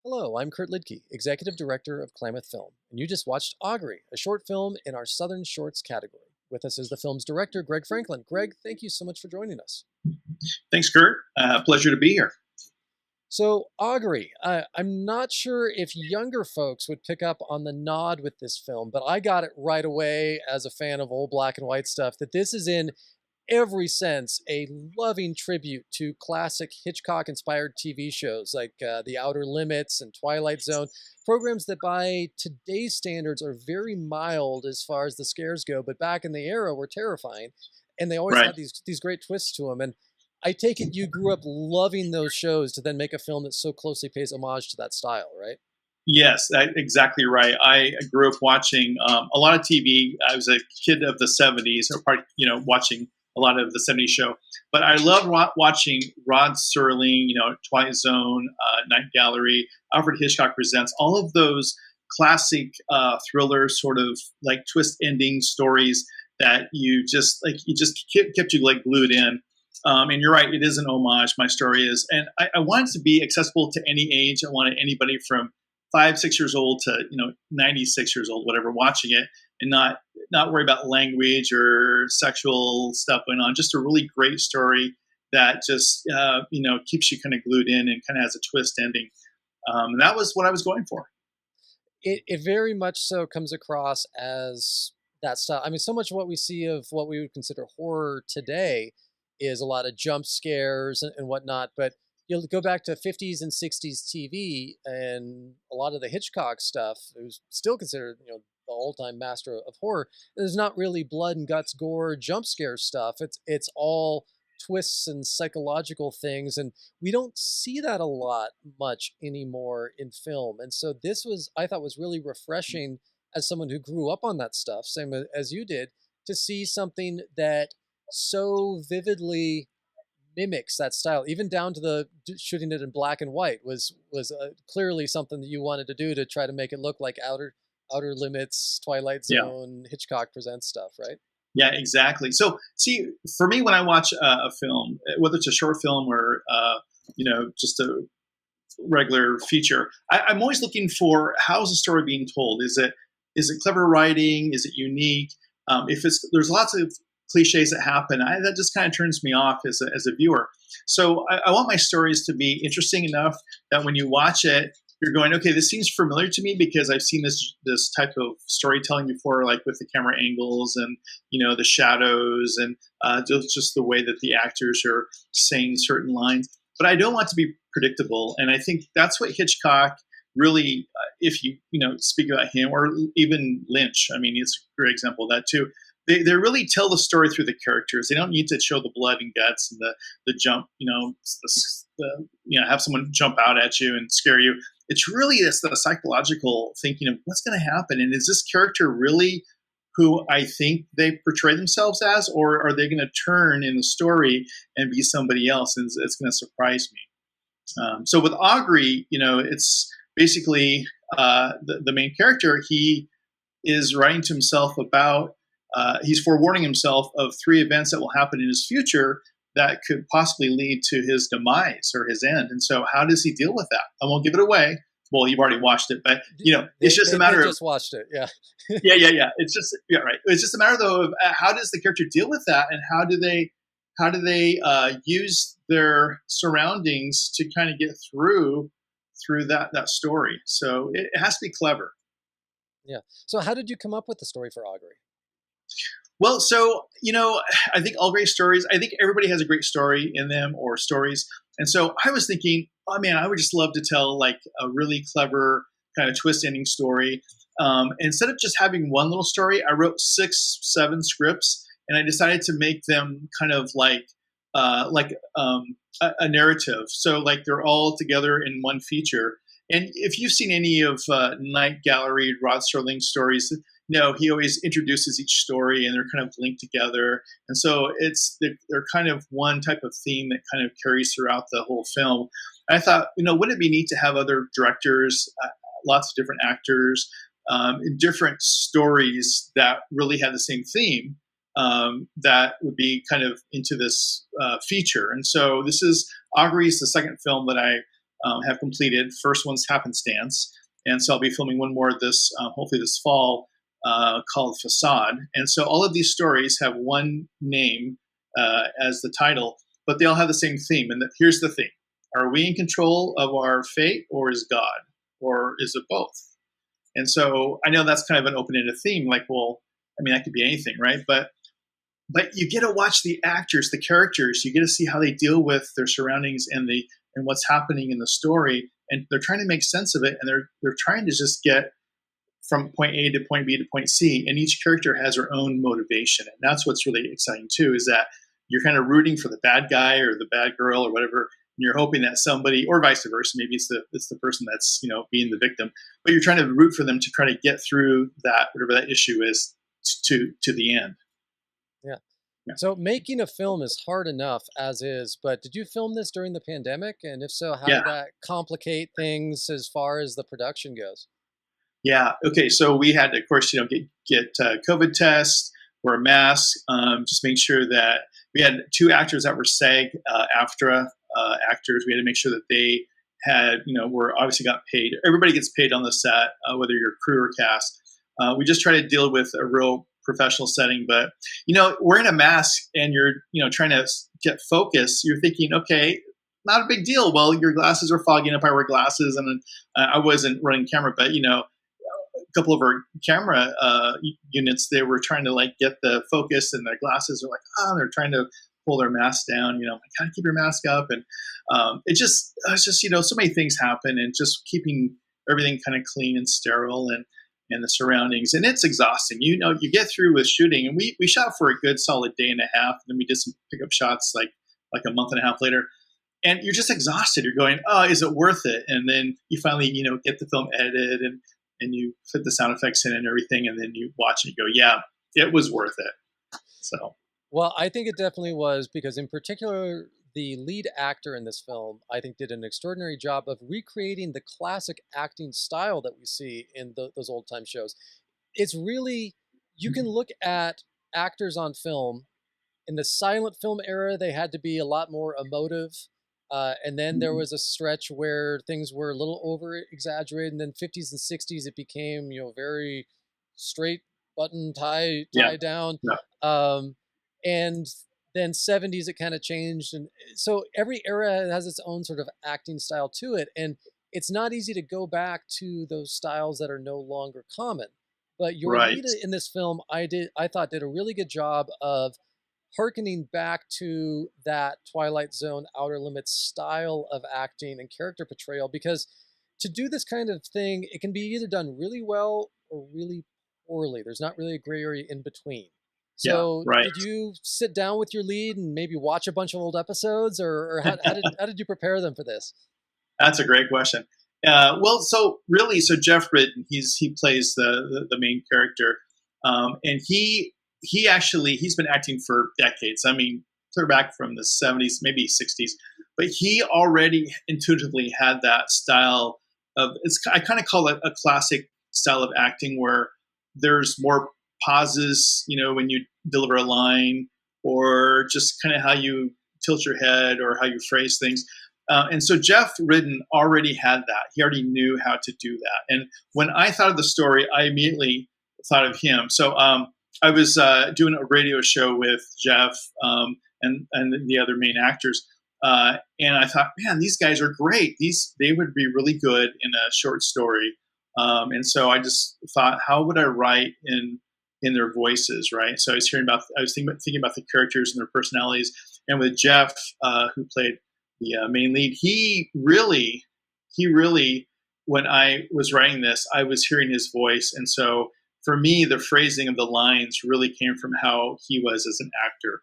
Hello, I'm Kurt Lidke, Executive Director of Klamath Film, and you just watched Augury, a short film in our Southern Shorts category. With us is the film's director, Greg Franklin. Greg, thank you so much for joining us. Thanks, Kurt. Pleasure to be here. So, Augury, I'm not sure if younger folks would pick up on the nod with this film, but I got it right away as a fan of old black and white stuff that this is in every sense a loving tribute to classic Hitchcock-inspired TV shows like The Outer Limits and Twilight Zone, programs that by today's standards are very mild as far as the scares go, but back in the era were terrifying, and they always Right. had these great twists to them. And I take it you grew up loving those shows to then make a film that so closely pays homage to that style, right? Yes, exactly right. I grew up watching a lot of TV. I was a kid of the '70s, or watching a lot of the '70s show. But I loved watching Rod Serling, Twilight Zone, Night Gallery, Alfred Hitchcock Presents, all of those classic thriller sort of like twist ending stories that you just kept you like glued in. And you're right, it is an homage. My story is, and I want it to be accessible to any age. I wanted anybody from 5, 6 years old to 96 years old, whatever, watching it, and not worry about language or sexual stuff going on. Just a really great story that just keeps you kind of glued in and kind of has a twist ending. And that was what I was going for. It very much so comes across as that style. I mean, so much of what we see of what we would consider horror today is a lot of jump scares and whatnot. But you'll go back to 50s and 60s TV and a lot of the Hitchcock stuff, who's still considered, the all-time master of horror. There's not really blood and guts, gore, jump scare stuff. It's all twists and psychological things, and we don't see that a lot much anymore in film. And so this was, I thought, was really refreshing as someone who grew up on that stuff, same as you did, to see something that so vividly mimics that style, even down to the shooting it in black and white was clearly something that you wanted to do to try to make it look like Outer Limits, Twilight Yeah. Zone, Hitchcock Presents stuff, right? Yeah, exactly. So, see, for me, when I watch a film, whether it's a short film or just a regular feature, I'm always looking for, how is the story being told? Is it clever writing? Is it unique? If there's lots of cliches that happen, that just kind of turns me off as a viewer. So I want my stories to be interesting enough that when you watch it, you're going, okay, this seems familiar to me because I've seen this type of storytelling before, like with the camera angles and the shadows and just the way that the actors are saying certain lines. But I don't want to be predictable, and I think that's what Hitchcock really, if you speak about him, or even Lynch. I mean, it's a great example of that too. They really tell the story through the characters. They don't need to show the blood and guts and the jump, have someone jump out at you and scare you. It's the psychological thinking of what's going to happen, and is this character really who I think they portray themselves as, or are they going to turn in the story and be somebody else, and it's going to surprise me? So with Augury, it's basically the main character. He is writing to himself about. He's forewarning himself of 3 events that will happen in his future that could possibly lead to his demise or his end. And so how does he deal with that? I won't give it away. Well, you've already watched it, but it's just a matter of just watched it. Yeah. yeah. It's just, yeah, right. It's just a matter though of how does the character deal with that, and how do they use their surroundings to kind of get through that story. So it has to be clever. Yeah. So how did you come up with the story for Augury? Well, so, I think all great stories, I think everybody has a great story in them, or stories. And so I was thinking, oh man, I would just love to tell like a really clever kind of twist ending story. Instead of just having one little story, I wrote 6, 7 scripts, and I decided to make them kind of like a narrative. So like they're all together in one feature. And if you've seen any of Night Gallery, Rod Serling stories, he always introduces each story and they're kind of linked together. And so they're kind of one type of theme that kind of carries throughout the whole film. And I thought, wouldn't it be neat to have other directors, lots of different actors, in different stories that really had the same theme, that would be kind of into this feature. And so this is Augury is the second film that I have completed. First one's Happenstance, and so I'll be filming one more this hopefully this fall called Facade. And so all of these stories have one name as the title, but they all have the same theme. And here's the thing: are we in control of our fate, or is God, or is it both? And so I know that's kind of an open-ended theme. Like, well, I mean, that could be anything, right? But you get to watch the actors, the characters. You get to see how they deal with their surroundings and what's happening in the story, and they're trying to make sense of it, and they're trying to just get from point A to point B to point C, and each character has their own motivation, and that's what's really exciting too. Is that you're kind of rooting for the bad guy or the bad girl or whatever, and you're hoping that somebody, or vice versa, maybe it's the person that's being the victim, but you're trying to root for them to try to get through that whatever that issue is to the end. Yeah. Yeah. So making a film is hard enough as is, but did you film this during the pandemic? And if so, how Yeah. did that complicate things as far as the production goes? Yeah. Okay. So we had to, of course, get COVID tests, wear masks, just make sure that we had two actors that were SAG AFTRA actors. We had to make sure that they had, were obviously got paid. Everybody gets paid on the set, whether you're crew or cast. We just try to deal with a real professional setting, but wearing a mask and you're, trying to get focus, you're thinking, okay, not a big deal. Well, your glasses are fogging up. I wear glasses, and I wasn't running camera, but a couple of our camera units, they were trying to like get the focus, and their glasses are like, they're trying to pull their mask down. Kind of keep your mask up, and it's just so many things happen, and just keeping everything kind of clean and sterile, and the surroundings, and it's exhausting. You get through with shooting, and we shot for a good solid day and a half, and then we did some pickup shots like a month and a half later. And you're just exhausted. You're going, oh, is it worth it? And then you finally, get the film edited, and you fit the sound effects in and everything, and then you watch and you go, yeah, it was worth it. So, Well, I think it definitely was, because in particular, the lead actor in this film, I think, did an extraordinary job of recreating the classic acting style that we see in those old time shows. It's really, you can look at actors on film. In the silent film era, they had to be a lot more emotive. And then there was a stretch where things were a little over exaggerated. And then 50s and 60s, it became, very straight button yeah, tie down. yeah, Um, and then 70s, it kind of changed. And so every era has its own sort of acting style to it. And it's not easy to go back to those styles that are no longer common. But your right, lead in this film, I thought did a really good job of harkening back to that Twilight Zone Outer Limits style of acting and character portrayal, because to do this kind of thing, it can be either done really well or really poorly. There's not really a gray area in between. yeah, So right. did you sit down with your lead and maybe watch a bunch of old episodes, or how did you prepare them for this? That's a great question. Well, so really, so Jeff Bridden, he plays the main character, and he actually he's been acting for decades. I mean, clear back from the 70s, maybe 60s, but he already intuitively had that style of it's. I kind of call it a classic style of acting where there's more pauses, when you deliver a line, or just kind of how you tilt your head or how you phrase things. And so Jeff Ridden already had that. He already knew how to do that. And when I thought of the story, I immediately thought of him. So I was doing a radio show with Jeff and the other main actors. And I thought, man, these guys are great. They would be really good in a short story. And so I just thought, how would I write in their voices, right? So I was thinking about the characters and their personalities. And with Jeff, who played the main lead, he really, when I was writing this, I was hearing his voice. And so for me, the phrasing of the lines really came from how he was as an actor.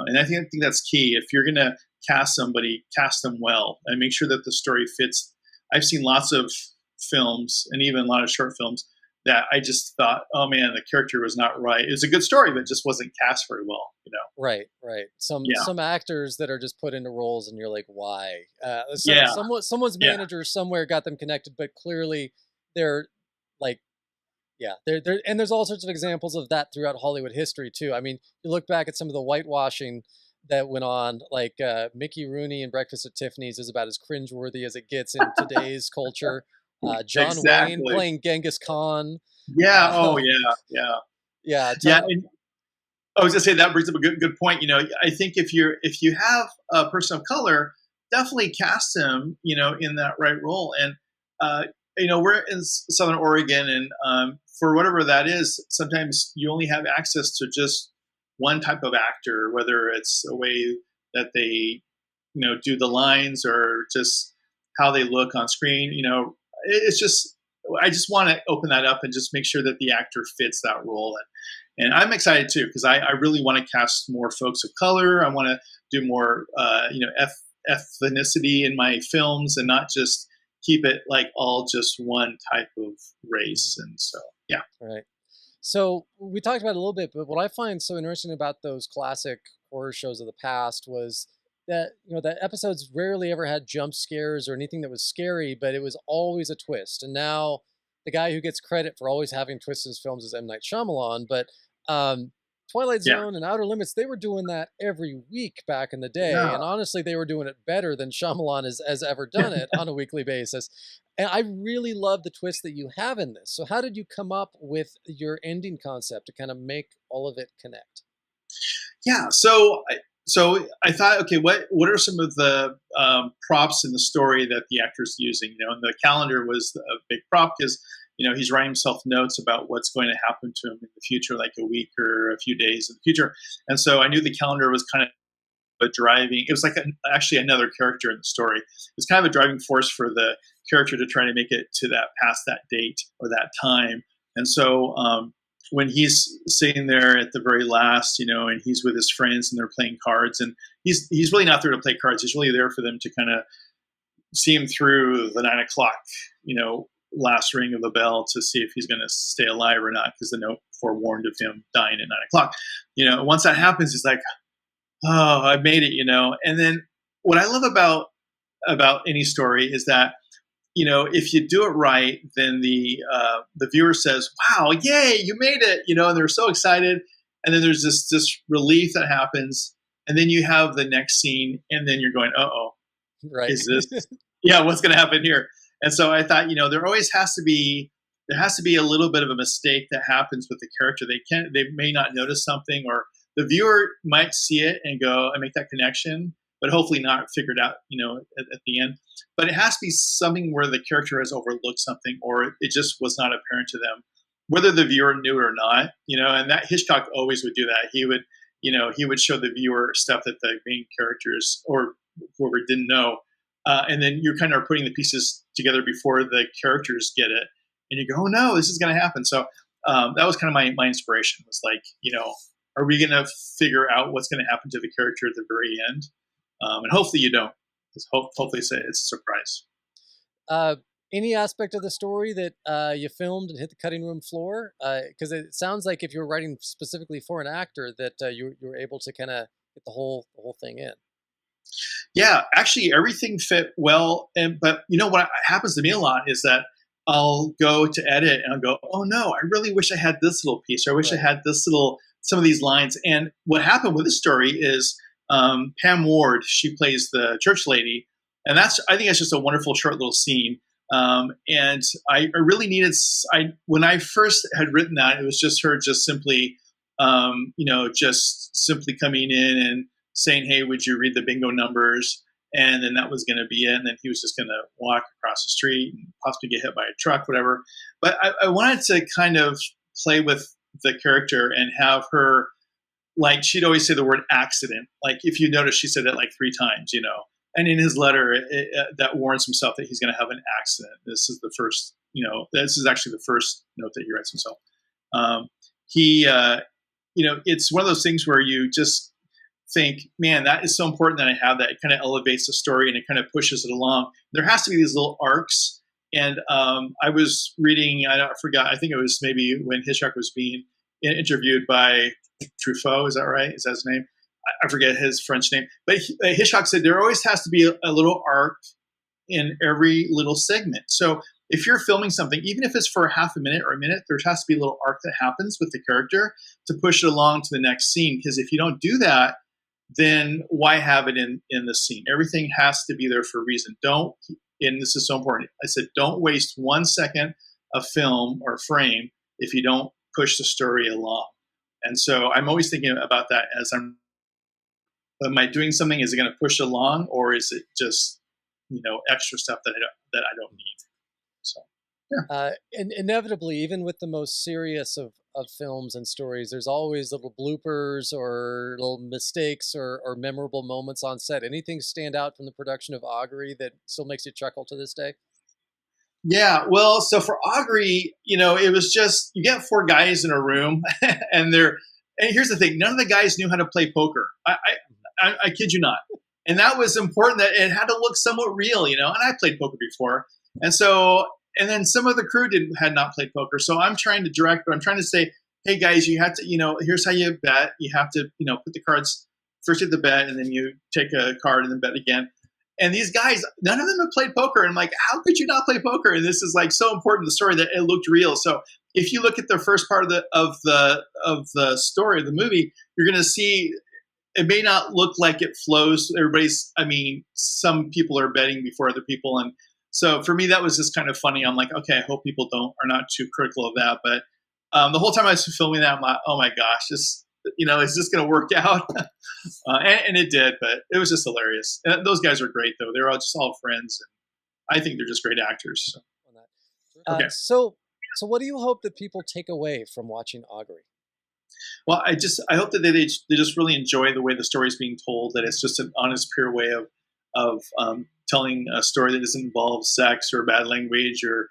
And I think that's key. If you're going to cast somebody, cast them well and make sure that the story fits. I've seen lots of films and even a lot of short films that I just thought, oh man, the character was not right. It was a good story, but it just wasn't cast very well. Right, right. Yeah, Some actors that are just put into roles, and you're like, why? yeah, Someone's yeah, manager somewhere got them connected, but clearly they're like, yeah, and there's all sorts of examples of that throughout Hollywood history too. I mean, you look back at some of the whitewashing that went on. Like Mickey Rooney in Breakfast at Tiffany's is about as cringeworthy as it gets in today's culture. John Wayne Exactly. playing Genghis Khan. Yeah. Uh, Oh, yeah. Yeah. yeah, Yeah. And I was gonna say that brings up a good point. I think if you have a person of color, definitely cast him, in that right role. And uh, we're in Southern Oregon, and for whatever that is, sometimes you only have access to just one type of actor, whether it's a way that they, do the lines or just how they look on screen. It's just I just want to open that up and just make sure that the actor fits that role. And I'm excited too because I really want to cast more folks of color. I want to do more, ethnicity in my films and not just keep it like all just one type of race. And so, yeah, right. So we talked about it a little bit, but what I find so interesting about those classic horror shows of the past was that that episodes rarely ever had jump scares or anything that was scary, but it was always a twist. And now the guy who gets credit for always having twists in his films is M. Night Shyamalan, but um, Twilight yeah, Zone and Outer Limits, they were doing that every week back in the day, yeah. and honestly, they were doing it better than Shyamalan has ever done it on a weekly basis. And I really love the twist that you have in this. So how did you come up with your ending concept to kind of make all of it connect? Yeah. So I thought, okay, what are some of the props in the story that the actor's using? And the calendar was a big prop because he's writing himself notes about what's going to happen to him in the future, like a week or a few days in the future. And so I knew the calendar was kind of a driving. It was like actually another character in the story. It's kind of a driving force for the character to try to make it to that past that date or that time. And so when he's sitting there at the very last, and he's with his friends and they're playing cards, and he's really not there to play cards. He's really there for them to kind of see him through the 9 o'clock, last ring of the bell to see if he's going to stay alive or not, because the note forewarned of him dying at 9 o'clock. Once that happens, he's like, oh, I made it. And then what I love about any story is that if you do it right, then the viewer says, "Wow, yay, you made it!" And they're so excited. And then there's this relief that happens, and then you have the next scene, and then you're going, "Uh oh, Right. is this? Yeah, what's going to happen here?" And so I thought, there has to be a little bit of a mistake that happens with the character. They may not notice something, or the viewer might see it and go and make that connection, but hopefully not figured out, at the end. But it has to be something where the character has overlooked something, or it just was not apparent to them, whether the viewer knew it or not. And that Hitchcock always would do that. He would show the viewer stuff that the main characters or whoever didn't know, and then you kind of are putting the pieces together before the characters get it, and you go, "Oh no, this is going to happen." So that was kind of my inspiration. Was like, are we going to figure out what's going to happen to the character at the very end? And hopefully you don't. Hopefully it's a surprise. Uh, any aspect of the story that you filmed and hit the cutting room floor? Because it sounds like if you're writing specifically for an actor, that you were able to kind of get the whole thing in. Yeah, actually, everything fit well. But what happens to me a lot is that I'll go to edit and I'll go, "Oh no, I really wish I had this little piece, or I wish I Right. had some of these lines." And what happened with this story is Pam Ward, she plays the church lady, and I think that's just a wonderful short little scene. And I really needed. When I first had written that, it was just her, just simply, just simply coming in and saying, "Hey, would you read the bingo numbers?" And then that was going to be it. And then he was just going to walk across the street and possibly get hit by a truck, whatever. But I wanted to kind of play with the character and have her, like, she'd always say the word accident. Like, if you notice, she said that like 3 times. And in his letter, that warns himself that he's going to have an accident. This is the first, this is actually the first note that he writes himself. He, it's one of those things where you just think, man, that is so important that I have that. It kind of elevates the story and it kind of pushes it along. There has to be these little arcs. And I was reading, I forgot, I think it was maybe when Hitchcock was being interviewed by Truffaut, is that right? Is that his name? I forget his French name. But Hitchcock said there always has to be a little arc in every little segment. So if you're filming something, even if it's for half a minute or a minute, there has to be a little arc that happens with the character to push it along to the next scene. Because if you don't do that, then why have it in the scene? Everything has to be there for a reason. Don't, and this is so important. I said, don't waste 1 second of film or frame if you don't push the story along. And so I'm always thinking about that as am I doing something? Is it going to push along, or is it just extra stuff that I don't need? So yeah. And inevitably, even with the most serious of films and stories, there's always little bloopers or little mistakes or memorable moments on set. Anything stand out from the production of Augury that still makes you chuckle to this day? Yeah, well, so for Augury, it was just you get four guys in a room, and they're and here's the thing: none of the guys knew how to play poker. I kid you not, and that was important. That it had to look somewhat real, And I played poker before, and so and then some of the crew had not played poker. So I'm trying to direct, but I'm trying to say, hey guys, you have to, here's how you bet. You have to, put the cards first at the bet, and then you take a card and then bet again. And these guys, none of them have played poker. And I'm like, how could you not play poker? And this is like so important to the story that it looked real. So if you look at the first part of the story of the movie, you're going to see it may not look like it flows. Some people are betting before other people, and so for me that was just kind of funny. I'm like, okay, I hope people are not too critical of that. But the whole time I was filming that, I'm like, oh my gosh, is this going to work out? And it did, but it was just hilarious. And those guys are great, though. They're all friends, and I think they're just great actors. So. Okay. So what do you hope that people take away from watching Augury? Well, I hope that they just really enjoy the way the story is being told. That it's just an honest, pure way of telling a story that doesn't involve sex or bad language or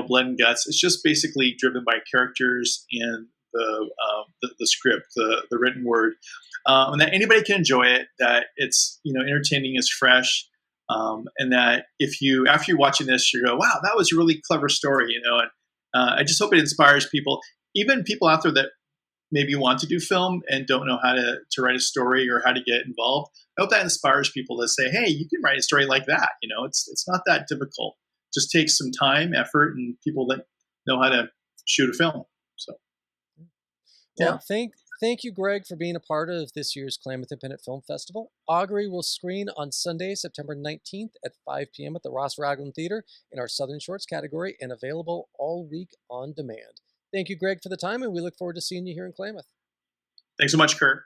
blood and guts. It's just basically driven by characters and the script, the written word, and that anybody can enjoy it. That it's entertaining, is fresh, and that after you're watching this, you go, wow, that was a really clever story, And I just hope it inspires people, even people out there that maybe want to do film and don't know how to write a story or how to get involved. I hope that inspires people to say, hey, you can write a story like that. It's not that difficult. Just takes some time, effort, and people that know how to shoot a film. So, yeah. Well, thank you, Greg, for being a part of this year's Klamath Independent Film Festival. Augury will screen on Sunday, September 19th at 5 p.m. at the Ross Raglan Theater in our Southern Shorts category and available all week on demand. Thank you, Greg, for the time, and we look forward to seeing you here in Klamath. Thanks so much, Kurt.